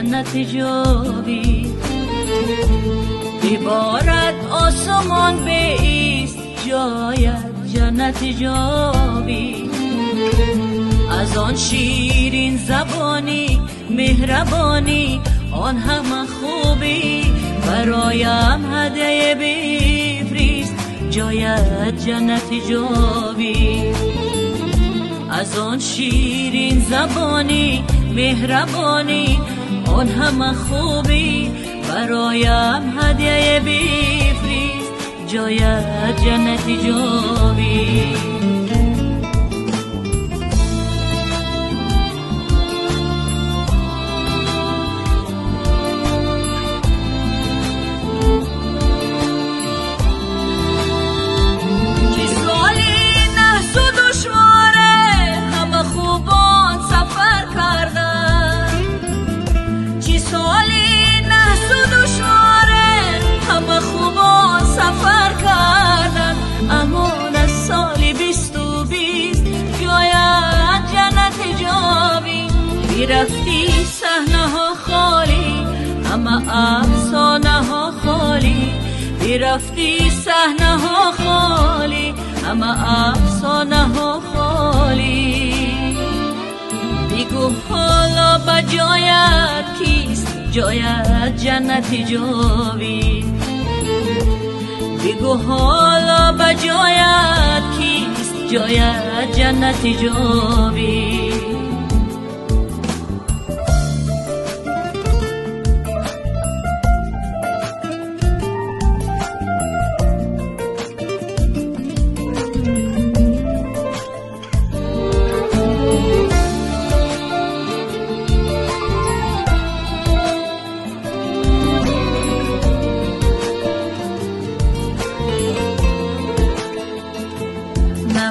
جنت جاوی. ببارد آسمان بیست جایت جنت جاوی. از آن شیرین زبانی مهربانی آن همه خوبی برایم هدیه بفرست جایت جنت جاوی. از آن شیرین زبانی مهربانی آن همه خوبی برایم هدیه بفرست جایت جنت جاوی. رفتی صحنه ها خالی همه افسانه ها خالی. رفتی صحنه ها خالی همه افسانه ها خالی. بگو حالا به جایت کیست جایت جنت جاوی. بگو حالا به جایت کیست جایت جنت جاوی.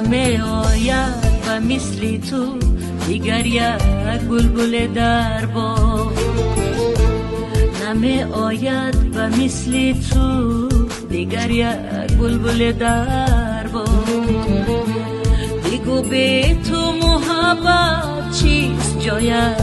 نمی آید و مثل تو دیگر یک بلبل در باغ. نمی آید و مثل تو دیگر یک بلبل در باغ. بگو به تو محبت چیست جایت